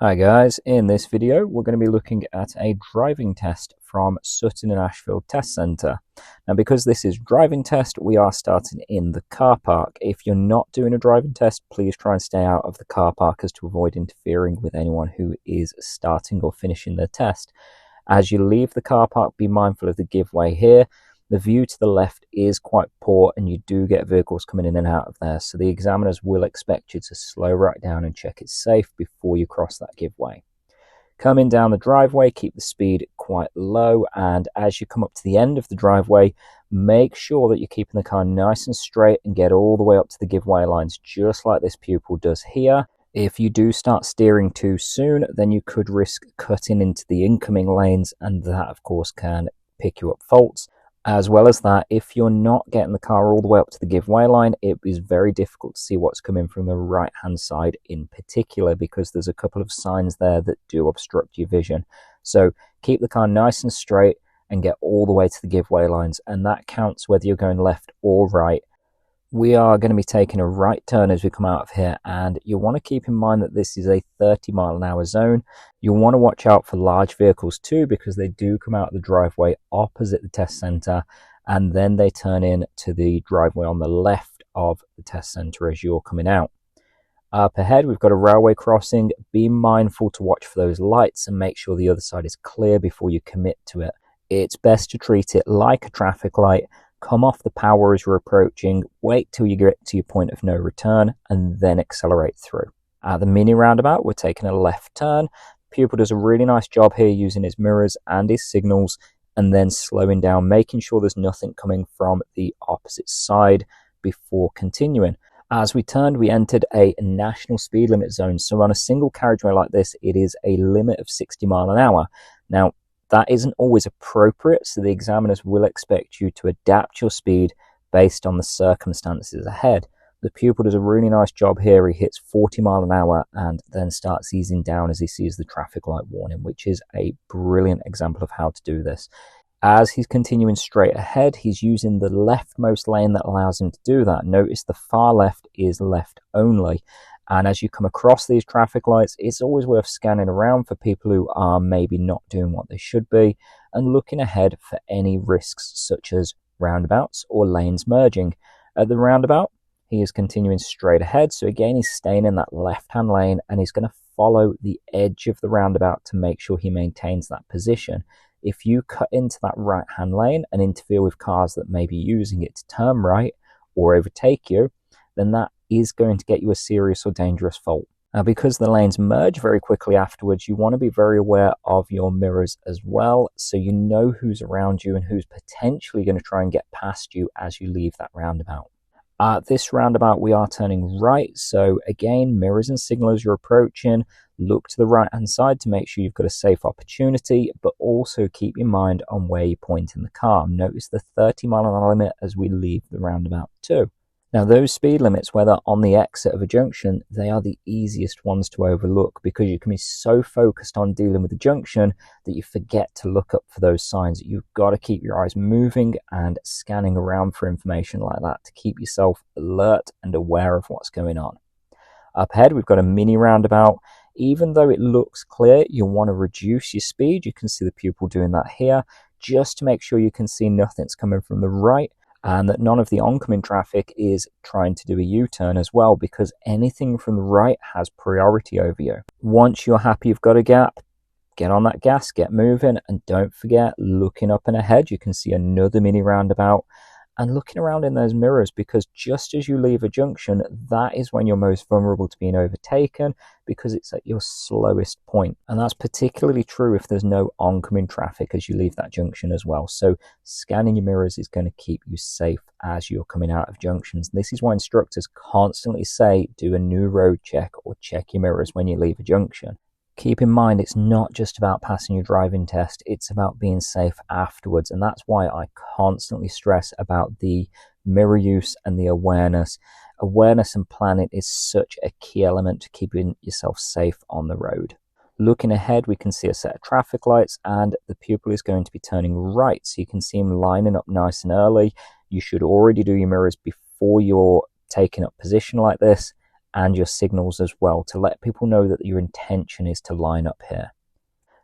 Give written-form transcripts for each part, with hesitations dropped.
Hi guys, in this video we're going to be looking at a driving test from Sutton-in-Ashfield Test Centre. Now because this is driving test, we are starting in the car park. If you're not doing a driving test, please try and stay out of the car park as to avoid interfering with anyone who is starting or finishing their test. As you leave the car park, be mindful of the giveaway here. The view to the left is quite poor and you do get vehicles coming in and out of there, so the examiners will expect you to slow right down and check it's safe before you cross that giveaway. Coming down the driveway, keep the speed quite low, and as you come up to the end of the driveway, make sure that you're keeping the car nice and straight and get all the way up to the giveaway lines, just like this pupil does here. If you do start steering too soon, then you could risk cutting into the incoming lanes, and that of course can pick you up faults. As well as that, if you're not getting the car all the way up to the giveaway line, it is very difficult to see what's coming from the right hand side in particular, because there's a couple of signs there that do obstruct your vision. So keep the car nice and straight and get all the way to the giveaway lines, and that counts whether you're going left or right. We are going to be taking a right turn as we come out of here, and you'll want to keep in mind that this is a 30-mile-an-hour zone. You'll want to watch out for large vehicles too, because they do come out of the driveway opposite the test centre, and then they turn in to the driveway on the left of the test centre as you're coming out. Up ahead, we've got a railway crossing. Be mindful to watch for those lights and make sure the other side is clear before you commit to it. It's best to treat it like a traffic light. Come off the power as you're approaching, wait till you get to your point of no return, and then accelerate through. At the mini roundabout, we're taking a left turn. Pupil does a really nice job here using his mirrors and his signals, and then slowing down, making sure there's nothing coming from the opposite side before continuing. As we turned, we entered a national speed limit zone. So on a single carriageway like this, it is a limit of 60 miles an hour. Now, that isn't always appropriate, so the examiners will expect you to adapt your speed based on the circumstances ahead. The pupil does a really nice job here. He hits 40 miles an hour and then starts easing down as he sees the traffic light warning, which is a brilliant example of how to do this. As he's continuing straight ahead, he's using the leftmost lane that allows him to do that. Notice the far left is left only. And as you come across these traffic lights, it's always worth scanning around for people who are maybe not doing what they should be, and looking ahead for any risks such as roundabouts or lanes merging. At the roundabout, he is continuing straight ahead, so again he's staying in that left-hand lane, and he's going to follow the edge of the roundabout to make sure he maintains that position. If you cut into that right-hand lane and interfere with cars that may be using it to turn right or overtake you, then that is going to get you a serious or dangerous fault. Now, because the lanes merge very quickly afterwards, you want to be very aware of your mirrors as well, so you know who's around you and who's potentially going to try and get past you as you leave that roundabout. At this roundabout, we are turning right, so again, mirrors and signal as you're approaching. Look to the right-hand side to make sure you've got a safe opportunity, but also keep your mind on where you're pointing the car. Notice the 30-mile-an-hour limit as we leave the roundabout too. Now, those speed limits, whether on the exit of a junction, they are the easiest ones to overlook, because you can be so focused on dealing with the junction that you forget to look up for those signs. You've got to keep your eyes moving and scanning around for information like that to keep yourself alert and aware of what's going on. Up ahead, we've got a mini roundabout. Even though it looks clear, you'll want to reduce your speed. You can see the pupil doing that here, just to make sure you can see nothing's coming from the right, and that none of the oncoming traffic is trying to do a U-turn as well, because anything from the right has priority over you. Once you're happy you've got a gap, get on that gas, get moving, and don't forget, looking up and ahead, you can see another mini roundabout, and looking around in those mirrors, because just as you leave a junction, that is when you're most vulnerable to being overtaken, because it's at your slowest point. And that's particularly true if there's no oncoming traffic as you leave that junction as well. So scanning your mirrors is going to keep you safe as you're coming out of junctions. This is why instructors constantly say, do a new road check or check your mirrors when you leave a junction. Keep in mind, it's not just about passing your driving test, it's about being safe afterwards. And that's why I constantly stress about the mirror use and the awareness. Awareness and planning is such a key element to keeping yourself safe on the road. Looking ahead, we can see a set of traffic lights, and the pupil is going to be turning right. So you can see him lining up nice and early. You should already do your mirrors before you're taking up position like this, and your signals as well, to let people know that your intention is to line up here.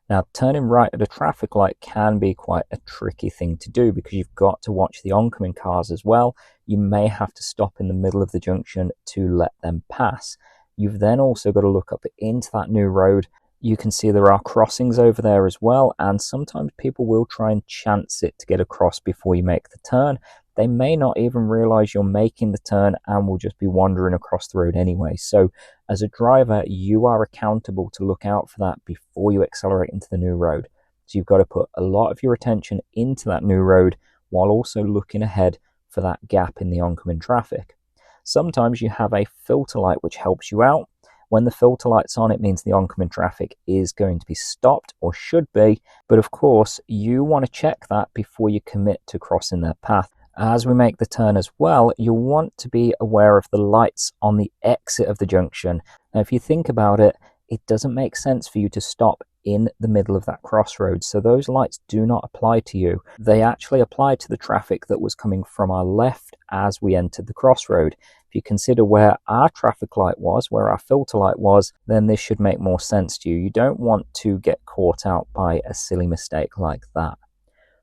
Now, turning right at a traffic light can be quite a tricky thing to do because you've got to watch the oncoming cars as well. You may have to stop in the middle of the junction to let them pass. You've then also got to look up into that new road. You can see there are crossings over there as well, and sometimes people will try and chance it to get across before you make the turn. They may not even realize you're making the turn and will just be wandering across the road anyway. So as a driver, you are accountable to look out for that before you accelerate into the new road. So you've got to put a lot of your attention into that new road while also looking ahead for that gap in the oncoming traffic. Sometimes you have a filter light which helps you out. When the filter light's on, it means the oncoming traffic is going to be stopped, or should be, but of course you want to check that before you commit to crossing their path. As we make the turn as well, you'll want to be aware of the lights on the exit of the junction. Now, if you think about it, it doesn't make sense for you to stop in the middle of that crossroads. So those lights do not apply to you. They actually apply to the traffic that was coming from our left as we entered the crossroad. If you consider where our traffic light was, where our filter light was, then this should make more sense to you. You don't want to get caught out by a silly mistake like that.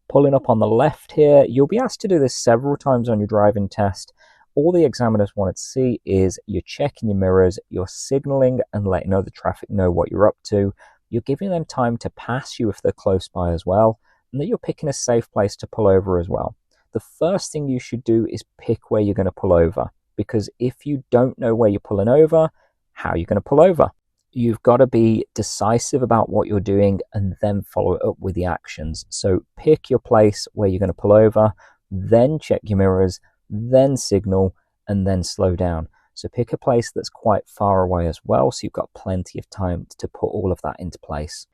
Pulling up on the left here, you'll be asked to do this several times on your driving test. All the examiners want to see is you're checking your mirrors, you're signalling and letting other traffic know what you're up to, you're giving them time to pass you if they're close by as well, and that you're picking a safe place to pull over as well. The first thing you should do is pick where you're going to pull over, because if you don't know where you're pulling over, how are you going to pull over? You've got to be decisive about what you're doing and then follow it up with the actions. So pick your place where you're going to pull over, then check your mirrors, then signal, and then slow down. So pick a place that's quite far away as well, so you've got plenty of time to put all of that into place.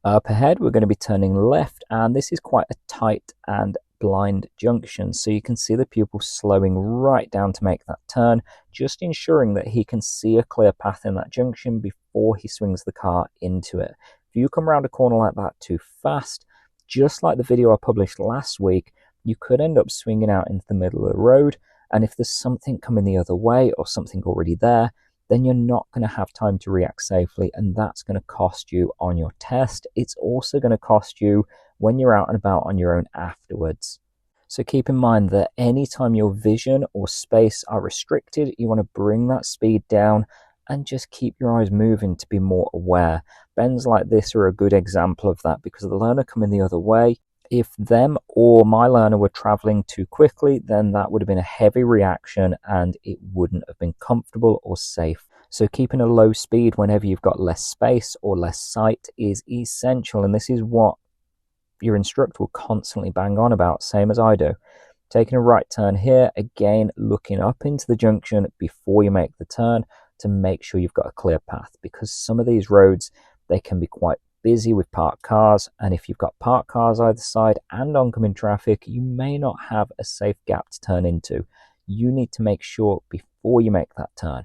Up ahead, we're going to be turning left, and this is quite a tight and blind junction, so you can see the pupil slowing right down to make that turn, just ensuring that he can see a clear path in that junction before he swings the car into it. If you come around a corner like that too fast, just like the video I published last week, you could end up swinging out into the middle of the road, and if there's something coming the other way or something already there, then you're not going to have time to react safely, and that's going to cost you on your test. It's also going to cost you when you're out and about on your own afterwards. So keep in mind that anytime your vision or space are restricted, you want to bring that speed down and just keep your eyes moving to be more aware. Bends like this are a good example of that, because the learner coming the other way, if them or my learner were traveling too quickly, then that would have been a heavy reaction and it wouldn't have been comfortable or safe. So keeping a low speed whenever you've got less space or less sight is essential, and this is what your instructor will constantly bang on about, same as I do. Taking a right turn here, again looking up into the junction before you make the turn to make sure you've got a clear path, because some of these roads, they can be quite busy with parked cars, and if you've got parked cars either side and oncoming traffic, you may not have a safe gap to turn into. You need to make sure before you make that turn.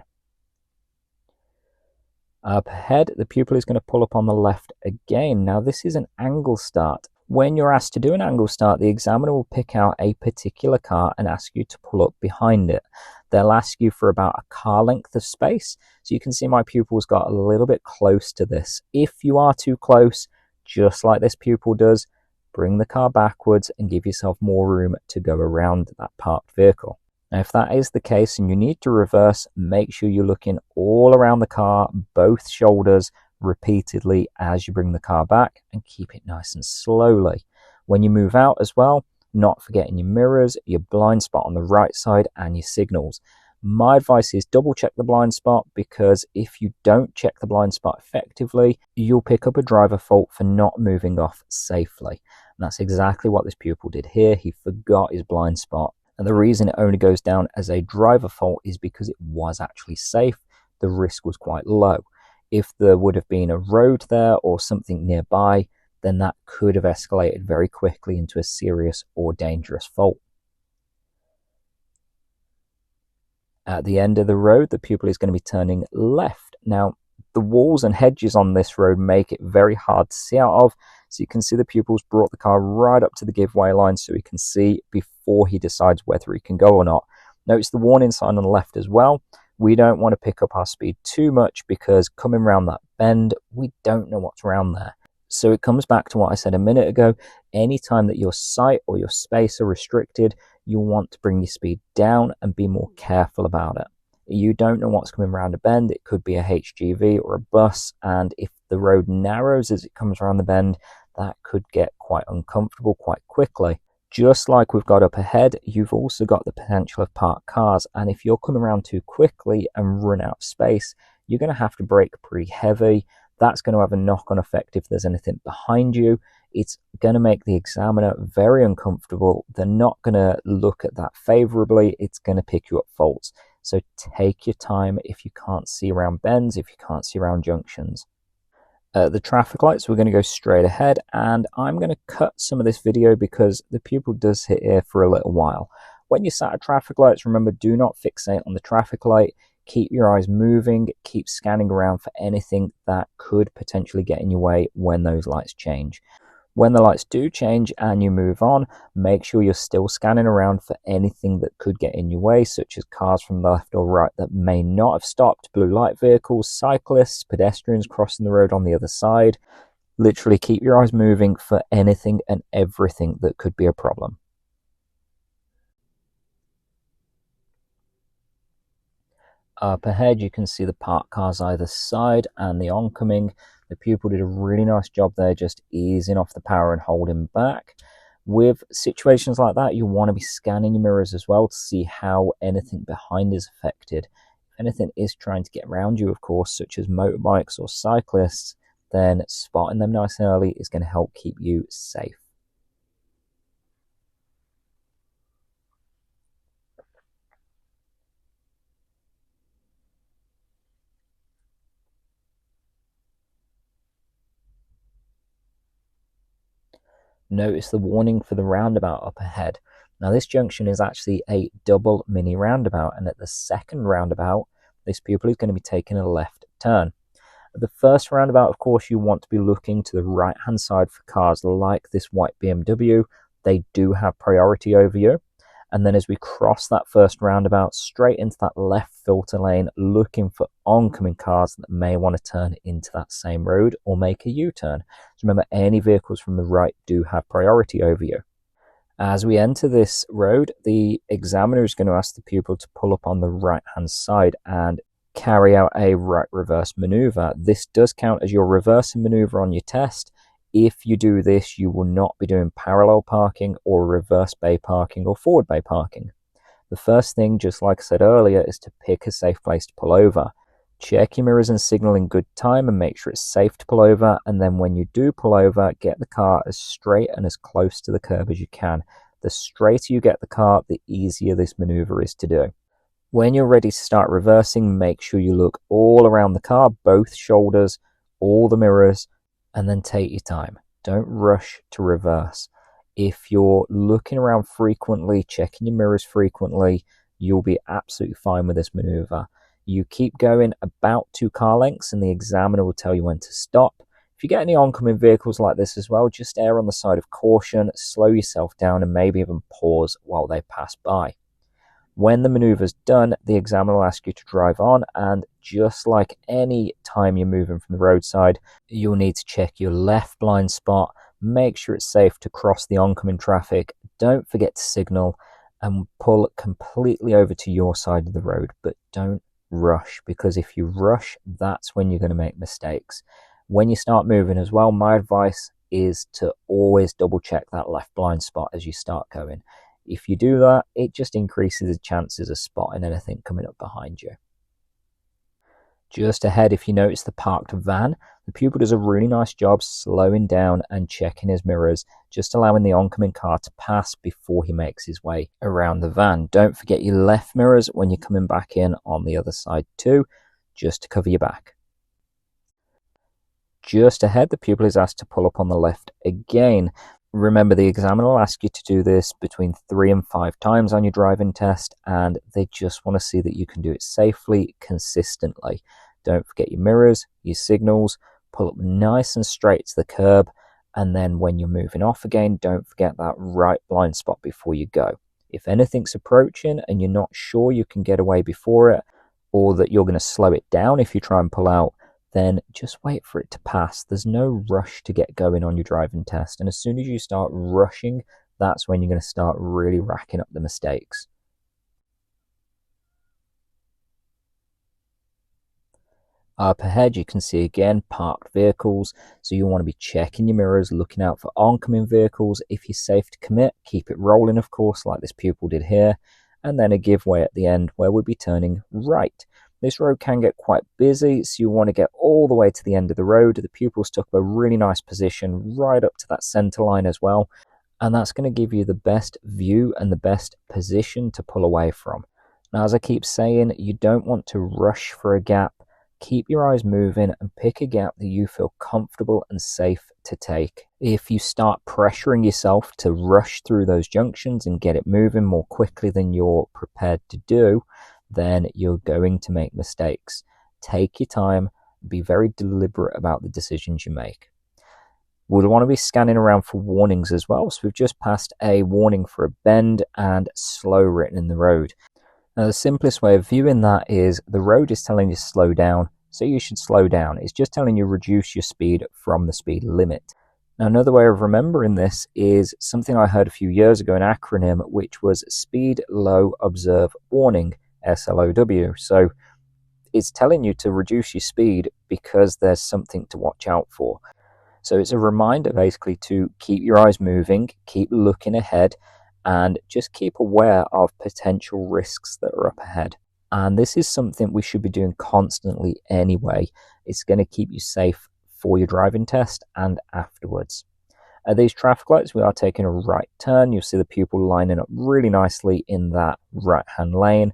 Up ahead, the pupil is going to pull up on the left again. Now this is an angle start. When you're asked to do an angle start, the examiner will pick out a particular car and ask you to pull up behind it. They'll ask you for about a car length of space. So you can see my pupil's got a little bit close to this. If you are too close, just like this pupil does, bring the car backwards and give yourself more room to go around that parked vehicle. Now, if that is the case and you need to reverse, make sure you're looking all around the car, both shoulders, repeatedly as you bring the car back, and keep it nice and slowly. When you move out as well, not forgetting your mirrors, your blind spot on the right side, and your signals. My advice is double check the blind spot, because if you don't check the blind spot effectively, you'll pick up a driver fault for not moving off safely. And that's exactly what this pupil did here. He forgot his blind spot. And the reason it only goes down as a driver fault is because it was actually safe. The risk was quite low. If there would have been a road there or something nearby, then that could have escalated very quickly into a serious or dangerous fault. At the end of the road, the pupil is going to be turning left. Now, the walls and hedges on this road make it very hard to see out of. So you can see the pupil's brought the car right up to the giveaway line so he can see before he decides whether he can go or not. Notice the warning sign on the left as well. We don't want to pick up our speed too much because coming around that bend, we don't know what's around there. So it comes back to what I said a minute ago. Anytime that your sight or your space are restricted, you'll want to bring your speed down and be more careful about it. You don't know what's coming around a bend. It could be a HGV or a bus, and if the road narrows as it comes around the bend, that could get quite uncomfortable quite quickly. Just like we've got up ahead, you've also got the potential of parked cars, and if you're coming around too quickly and run out of space, you're going to have to brake pretty heavy. That's going to have a knock-on effect if there's anything behind you. It's going to make the examiner very uncomfortable. They're not going to look at that favorably. It's going to pick you up faults. So take your time if you can't see around bends, if you can't see around junctions. The traffic lights, we're going to go straight ahead, and I'm going to cut some of this video because the pupil does sit here for a little while. When you're sat at traffic lights, remember, do not fixate on the traffic light. Keep your eyes moving, keep scanning around for anything that could potentially get in your way when those lights change. When the lights do change and you move on, make sure you're still scanning around for anything that could get in your way, such as cars from the left or right that may not have stopped, blue light vehicles, cyclists, pedestrians crossing the road on the other side. Literally keep your eyes moving for anything and everything that could be a problem. Up ahead, you can see the parked cars either side and the oncoming. The pupil did a really nice job there, just easing off the power and holding back. With situations like that, you want to be scanning your mirrors as well to see how anything behind is affected. If anything is trying to get around you, of course, such as motorbikes or cyclists, then spotting them nice and early is going to help keep you safe. Notice the warning for the roundabout up ahead. Now this junction is actually a double mini roundabout, and at the second roundabout, this pupil is going to be taking a left turn. At the first roundabout, of course, you want to be looking to the right hand side for cars like this white BMW. They do have priority over you. And then as we cross that first roundabout, straight into that left filter lane, looking for oncoming cars that may want to turn into that same road or make a U-turn. So remember, any vehicles from the right do have priority over you. As we enter this road, the examiner is going to ask the pupil to pull up on the right-hand side and carry out a right reverse maneuver. This does count as your reversing maneuver on your test. If you do this, you will not be doing parallel parking or reverse bay parking or forward bay parking. The first thing, just like I said earlier, is to pick a safe place to pull over. Check your mirrors and signal in good time and make sure it's safe to pull over. And then when you do pull over, get the car as straight and as close to the curb as you can. The straighter you get the car, the easier this maneuver is to do. When you're ready to start reversing, make sure you look all around the car, both shoulders, all the mirrors, and then take your time. Don't rush to reverse. If you're looking around frequently, checking your mirrors frequently, you'll be absolutely fine with this maneuver. You keep going about 2 car lengths and the examiner will tell you when to stop. If you get any oncoming vehicles like this as well, just err on the side of caution, slow yourself down and maybe even pause while they pass by. When the maneuver's done, the examiner will ask you to drive on, and just like any time you're moving from the roadside, you'll need to check your left blind spot, make sure it's safe to cross the oncoming traffic, don't forget to signal, and pull completely over to your side of the road, but don't rush, because if you rush, that's when you're going to make mistakes. When you start moving as well, my advice is to always double check that left blind spot as you start going. If you do that, it just increases the chances of spotting anything coming up behind you. Just ahead, if you notice the parked van, the pupil does a really nice job slowing down and checking his mirrors, just allowing the oncoming car to pass before he makes his way around the van. Don't forget your left mirrors when you're coming back in on the other side too, just to cover your back. Just ahead, the pupil is asked to pull up on the left again. Remember, the examiner will ask you to do this between 3 and 5 times on your driving test, and they just want to see that you can do it safely, consistently. Don't forget your mirrors, your signals, pull up nice and straight to the curb, and then when you're moving off again, don't forget that right blind spot before you go. If anything's approaching and you're not sure you can get away before it, or that you're going to slow it down if you try and pull out, then just wait for it to pass. There's no rush to get going on your driving test. And as soon as you start rushing, that's when you're going to start really racking up the mistakes. Up ahead, you can see again parked vehicles, so you want to be checking your mirrors, looking out for oncoming vehicles. If you're safe to commit, keep it rolling, of course, like this pupil did here, and then a giveaway at the end where we'll be turning right. This road can get quite busy, so you want to get all the way to the end of the road. The pupils took a really nice position right up to that centre line as well, and that's going to give you the best view and the best position to pull away from. Now, as I keep saying, you don't want to rush for a gap. Keep your eyes moving and pick a gap that you feel comfortable and safe to take. If you start pressuring yourself to rush through those junctions and get it moving more quickly than you're prepared to do, then you're going to make mistakes. Take your time, be very deliberate about the decisions you make. We'll want to be scanning around for warnings as well. So we've just passed a warning for a bend and slow written in the road. Now, the simplest way of viewing that is the road is telling you to slow down, so you should slow down. It's just telling you reduce your speed from the speed limit. Now, another way of remembering this is something I heard a few years ago, an acronym, which was Speed Low Observe Warning, SLOW. So it's telling you to reduce your speed because there's something to watch out for. So it's a reminder basically to keep your eyes moving, keep looking ahead, and just keep aware of potential risks that are up ahead. And this is something we should be doing constantly anyway. It's going to keep you safe for your driving test and afterwards. At these traffic lights, we are taking a right turn. You'll see the pupil lining up really nicely in that right-hand lane.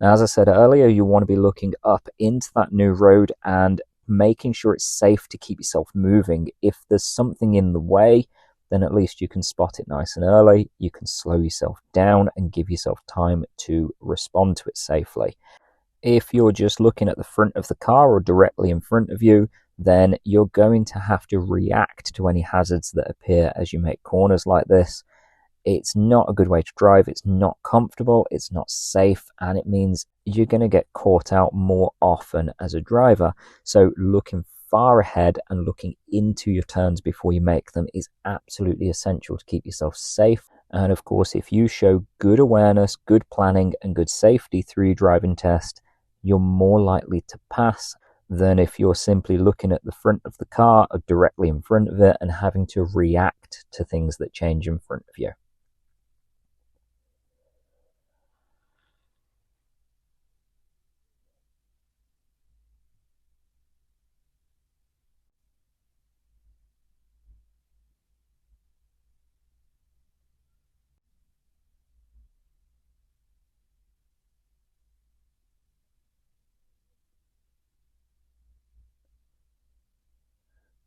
Now, as I said earlier, you want to be looking up into that new road and making sure it's safe to keep yourself moving. If there's something in the way, then at least you can spot it nice and early. You can slow yourself down and give yourself time to respond to it safely. If you're just looking at the front of the car or directly in front of you, then you're going to have to react to any hazards that appear as you make corners like this. It's not a good way to drive. It's not comfortable. It's not safe. And it means you're going to get caught out more often as a driver. So looking far ahead and looking into your turns before you make them is absolutely essential to keep yourself safe. And of course, if you show good awareness, good planning, and good safety through your driving test, you're more likely to pass than if you're simply looking at the front of the car or directly in front of it and having to react to things that change in front of you.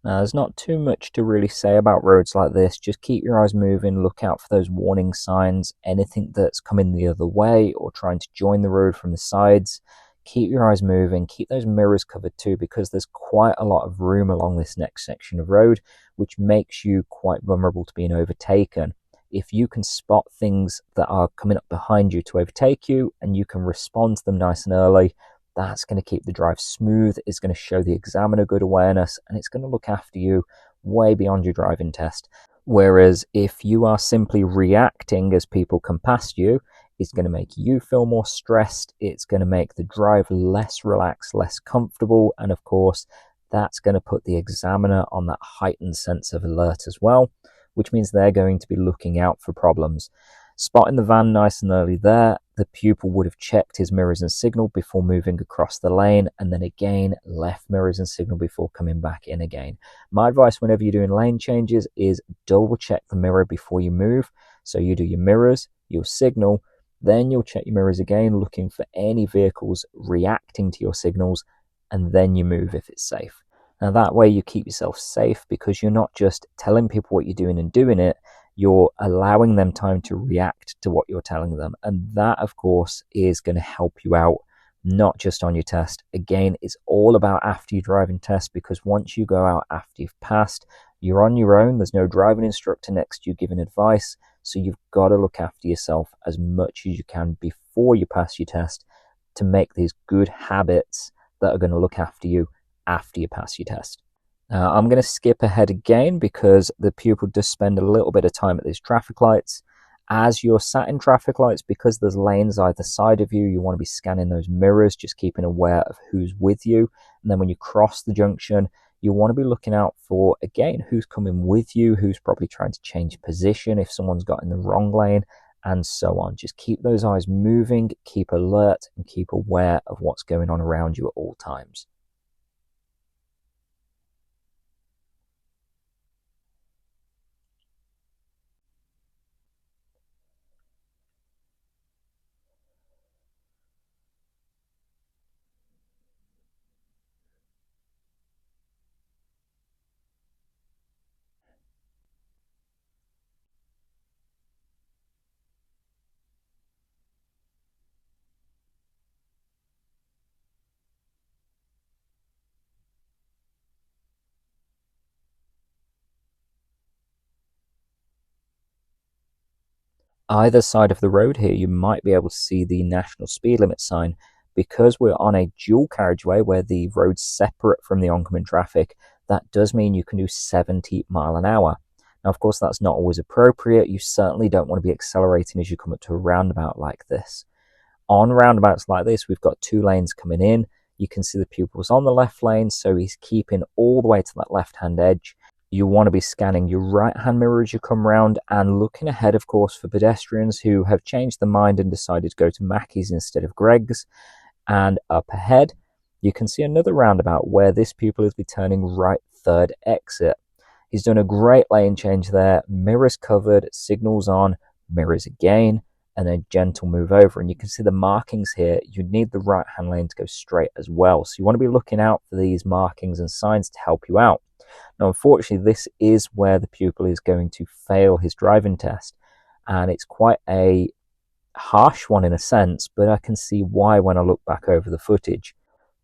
Now, there's not too much to really say about roads like this. Just keep your eyes moving, look out for those warning signs, anything that's coming the other way or trying to join the road from the sides. Keep your eyes moving, keep those mirrors covered too, because there's quite a lot of room along this next section of road, which makes you quite vulnerable to being overtaken. If you can spot things that are coming up behind you to overtake you and you can respond to them nice and early, that's going to keep the drive smooth, it's going to show the examiner good awareness, and it's going to look after you way beyond your driving test. Whereas if you are simply reacting as people come past you, it's going to make you feel more stressed, it's going to make the drive less relaxed, less comfortable, and of course, that's going to put the examiner on that heightened sense of alert as well, which means they're going to be looking out for problems. Spotting the van nice and early there, the pupil would have checked his mirrors and signal before moving across the lane, and then again left mirrors and signal before coming back in again. My advice whenever you're doing lane changes is double check the mirror before you move. So you do your mirrors, your signal, then you'll check your mirrors again, looking for any vehicles reacting to your signals, and then you move if it's safe. Now that way you keep yourself safe because you're not just telling people what you're doing and doing it, you're allowing them time to react to what you're telling them. And that, of course, is going to help you out, not just on your test. Again, it's all about after your driving test, because once you go out after you've passed, you're on your own. There's no driving instructor next to you giving advice. So you've got to look after yourself as much as you can before you pass your test to make these good habits that are going to look after you after you pass your test. Now, I'm going to skip ahead again because the pupil does spend a little bit of time at these traffic lights. As you're sat in traffic lights, because there's lanes either side of you, you want to be scanning those mirrors, just keeping aware of who's with you. And then when you cross the junction, you want to be looking out for, again, who's coming with you, who's probably trying to change position if someone's got in the wrong lane, and so on. Just keep those eyes moving, keep alert, and keep aware of what's going on around you at all times. Either side of the road here, you might be able to see the national speed limit sign. Because we're on a dual carriageway where the road's separate from the oncoming traffic, that does mean you can do 70 miles an hour. Now, of course, that's not always appropriate. You certainly don't want to be accelerating as you come up to a roundabout like this. On roundabouts like this, we've got two lanes coming in. You can see the pupil's on the left lane, so he's keeping all the way to that left-hand edge. You want to be scanning your right-hand mirror as you come round and looking ahead, of course, for pedestrians who have changed their mind and decided to go to Mackey's instead of Greg's. And up ahead, you can see another roundabout where this pupil is be turning right third exit. He's done a great lane change there, mirrors covered, signals on, mirrors again, and a gentle move over. And you can see the markings here. You need the right-hand lane to go straight as well. So you want to be looking out for these markings and signs to help you out. Now, unfortunately, this is where the pupil is going to fail his driving test. And it's quite a harsh one in a sense, but I can see why when I look back over the footage.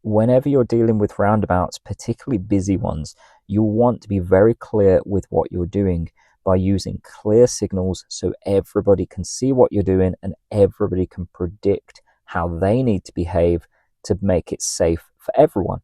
Whenever you're dealing with roundabouts, particularly busy ones, you'll want to be very clear with what you're doing by using clear signals so everybody can see what you're doing and everybody can predict how they need to behave to make it safe for everyone.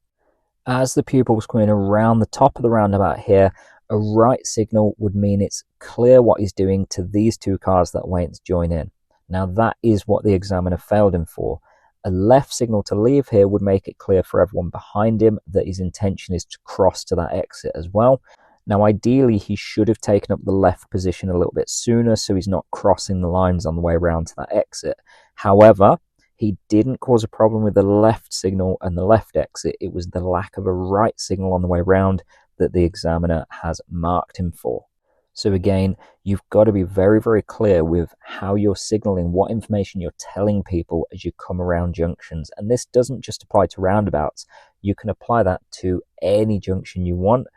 As the pupil's coming around the top of the roundabout here, a right signal would mean it's clear what he's doing to these two cars that are waiting to join in. Now, that is what the examiner failed him for. A left signal to leave here would make it clear for everyone behind him that his intention is to cross to that exit as well. Now, ideally, he should have taken up the left position a little bit sooner so he's not crossing the lines on the way around to that exit. However, he didn't cause a problem with the left signal and the left exit. It was the lack of a right signal on the way around that the examiner has marked him for. So again, you've got to be very, very clear with how you're signaling, what information you're telling people as you come around junctions. And this doesn't just apply to roundabouts. You can apply that to any junction you want.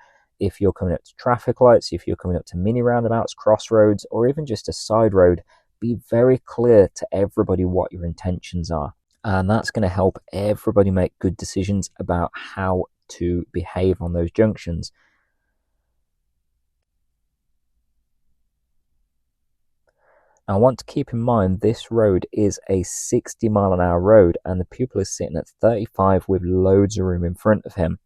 If you're coming up to traffic lights, if you're coming up to mini roundabouts, crossroads, or even just a side road, be very clear to everybody what your intentions are. And that's going to help everybody make good decisions about how to behave on those junctions. Now, I want to keep in mind this road is a 60 mile an hour road and the pupil is sitting at 35 with loads of room in front of him.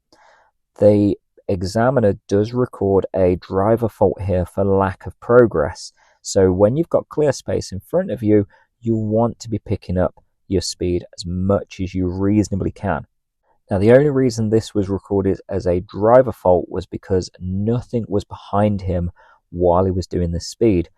The examiner does record a driver fault here for lack of progress. So when you've got clear space in front of you, you want to be picking up your speed as much as you reasonably can. Now, the only reason this was recorded as a driver fault was because nothing was behind him while he was doing this speed.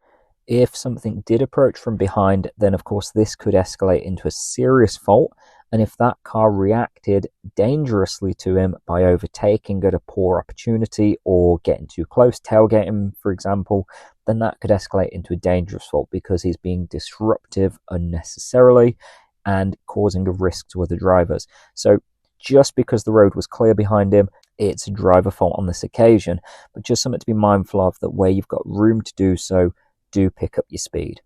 If something did approach from behind, then of course this could escalate into a serious fault. And if that car reacted dangerously to him by overtaking at a poor opportunity or getting too close, tailgating him, for example, then that could escalate into a dangerous fault because he's being disruptive unnecessarily and causing a risk to other drivers. So just because the road was clear behind him, it's a driver fault on this occasion, but just something to be mindful of, that where you've got room to do so, do pick up your speed.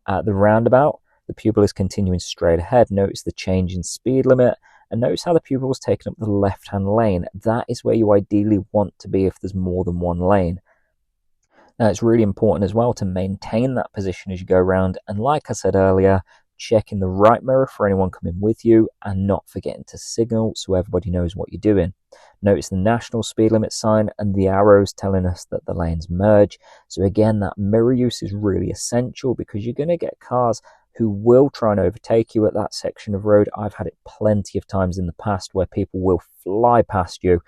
At the roundabout, the pupil is continuing straight ahead. Notice the change in speed limit and notice how the pupil is taking up the left-hand lane. That is where you ideally want to be if there's more than one lane. Now, it's really important as well to maintain that position as you go around. And like I said earlier, checking the right mirror for anyone coming with you, and not forgetting to signal so everybody knows what you're doing. Notice the national speed limit sign and the arrows telling us that the lanes merge. So again, that mirror use is really essential, because you're going to get cars who will try and overtake you at that section of road. I've had it plenty of times in the past where people will fly past you,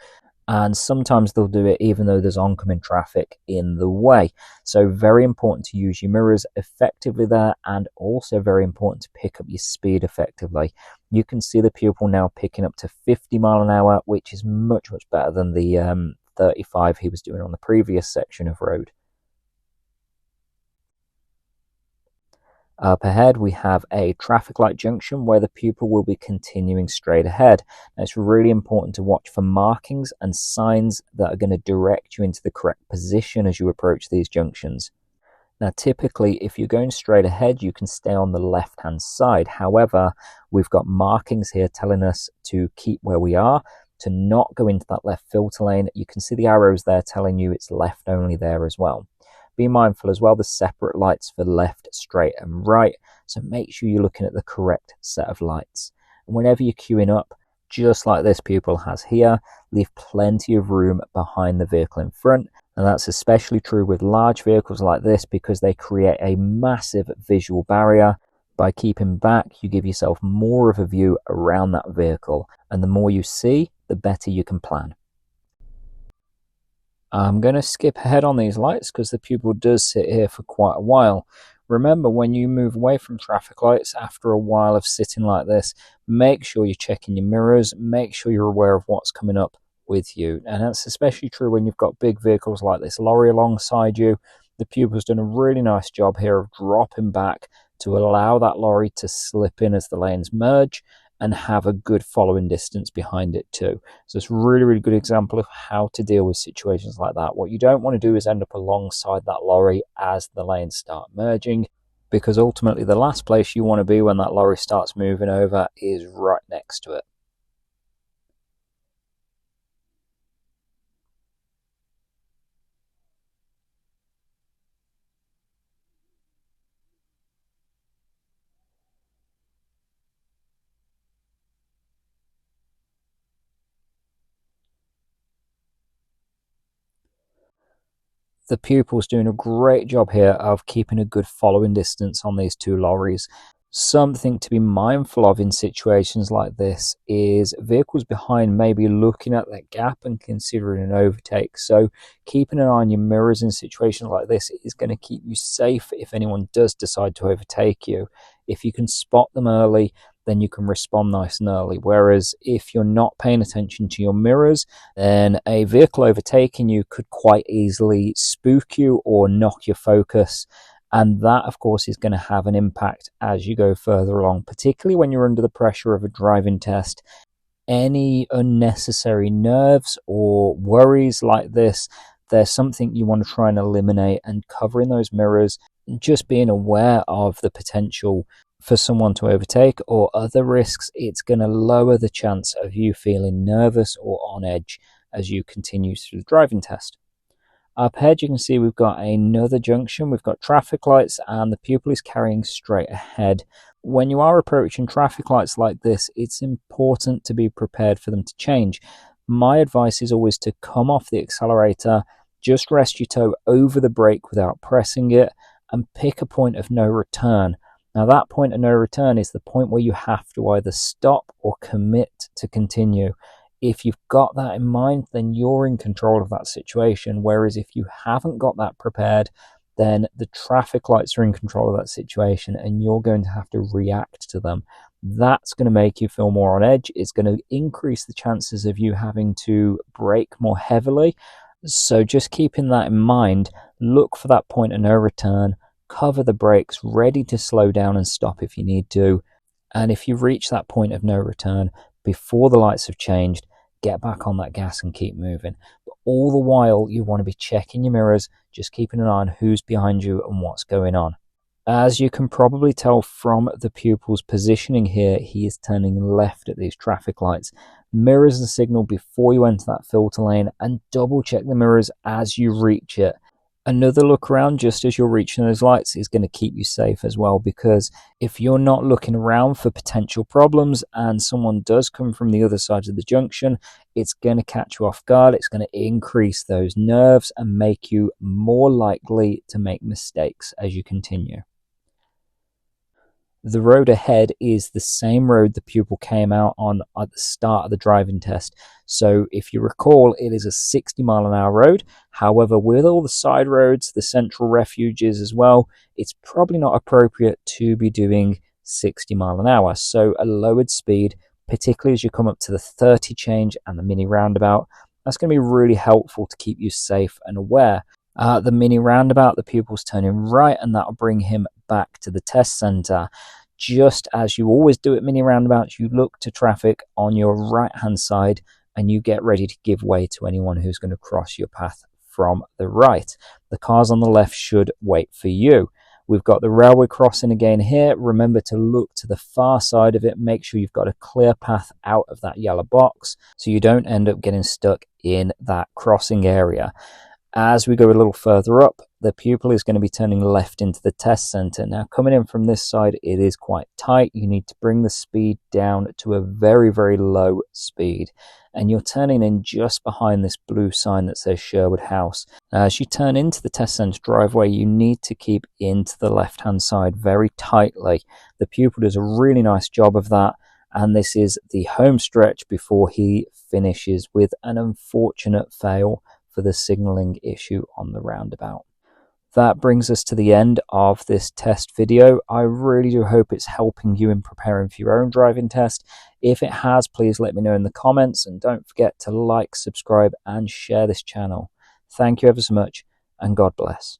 and sometimes they'll do it even though there's oncoming traffic in the way. So very important to use your mirrors effectively there, and also very important to pick up your speed effectively. You can see the pupil now picking up to 50 mile an hour, which is much better than the 35 he was doing on the previous section of road. Up ahead, we have a traffic light junction where the pupil will be continuing straight ahead. Now, it's really important to watch for markings and signs that are going to direct you into the correct position as you approach these junctions. Now, typically, if you're going straight ahead, you can stay on the left-hand side. However, we've got markings here telling us to keep where we are, to not go into that left filter lane. You can see the arrows there telling you it's left only there as well. Be mindful as well, the separate lights for left, straight and right, so make sure you're looking at the correct set of lights. And whenever you're queuing up, just like this pupil has here, leave plenty of room behind the vehicle in front. And that's especially true with large vehicles like this, because they create a massive visual barrier. By keeping back, you give yourself more of a view around that vehicle, and the more you see, the better you can plan. I'm going to skip ahead on these lights because the pupil does sit here for quite a while. Remember, when you move away from traffic lights after a while of sitting like this, make sure you're checking your mirrors, make sure you're aware of what's coming up with you. And that's especially true when you've got big vehicles like this lorry alongside you. The pupil's done a really nice job here of dropping back to allow that lorry to slip in as the lanes merge, and have a good following distance behind it too. So it's a really good example of how to deal with situations like that. What you don't want to do is end up alongside that lorry as the lanes start merging, because ultimately the last place you want to be when that lorry starts moving over is right next to it. The pupil's doing a great job here of keeping a good following distance on these two lorries. Something to be mindful of in situations like this is vehicles behind may be looking at that gap and considering an overtake. So keeping an eye on your mirrors in situations like this is going to keep you safe if anyone does decide to overtake you. If you can spot them early, then you can respond nice and early. Whereas if you're not paying attention to your mirrors, then a vehicle overtaking you could quite easily spook you or knock your focus. And that, of course, is going to have an impact as you go further along, particularly when you're under the pressure of a driving test. Any unnecessary nerves or worries like this, there's something you want to try and eliminate, and covering those mirrors, just being aware of the potential for someone to overtake or other risks, it's going to lower the chance of you feeling nervous or on edge as you continue through the driving test. Up ahead, you can see we've got another junction. We've got traffic lights and the pupil is carrying straight ahead. When you are approaching traffic lights like this, it's important to be prepared for them to change. My advice is always to come off the accelerator, just rest your toe over the brake without pressing it, and pick a point of no return. Now, that point of no return is the point where you have to either stop or commit to continue. If you've got that in mind, then you're in control of that situation. Whereas if you haven't got that prepared, then the traffic lights are in control of that situation and you're going to have to react to them. That's going to make you feel more on edge. It's going to increase the chances of you having to brake more heavily. So just keeping that in mind, look for that point of no return, cover the brakes, ready to slow down and stop if you need to. And if you reach that point of no return before the lights have changed, get back on that gas and keep moving. But all the while, you want to be checking your mirrors, just keeping an eye on who's behind you and what's going on. As you can probably tell from the pupil's positioning here, he is turning left at these traffic lights. Mirrors the signal before you enter that filter lane and double check the mirrors as you reach it. Another look around just as you're reaching those lights is going to keep you safe as well, because if you're not looking around for potential problems and someone does come from the other side of the junction, it's going to catch you off guard. It's going to increase those nerves and make you more likely to make mistakes as you continue. The road ahead is the same road the pupil came out on at the start of the driving test. So if you recall, it is a 60-mile-an-hour road. However, with all the side roads, the central refuges as well, it's probably not appropriate to be doing 60 mile an hour. So a lowered speed, particularly as you come up to the 30 change and the mini roundabout, that's going to be really helpful to keep you safe and aware. The mini roundabout, the pupil's turning right, and that'll bring him back to the test centre. Just as you always do at mini roundabouts, you look to traffic on your right hand side and you get ready to give way to anyone who's going to cross your path from the right. The cars on the left should wait for you. We've got the railway crossing again here. Remember to look to the far side of it. Make sure you've got a clear path out of that yellow box so you don't end up getting stuck in that crossing area. As we go a little further up, the pupil is going to be turning left into the test centre. Now, coming in from this side, it is quite tight. You need to bring the speed down to a very, very low speed. And you're turning in just behind this blue sign that says Sherwood House. As you turn into the test centre driveway, you need to keep into the left-hand side very tightly. The pupil does a really nice job of that. And this is the home stretch before he finishes with an unfortunate fail for the signalling issue on the roundabout. That brings us to the end of this test video. I really do hope it's helping you in preparing for your own driving test. If it has, please let me know in the comments, and don't forget to like, subscribe and share this channel. Thank you ever so much, and God bless.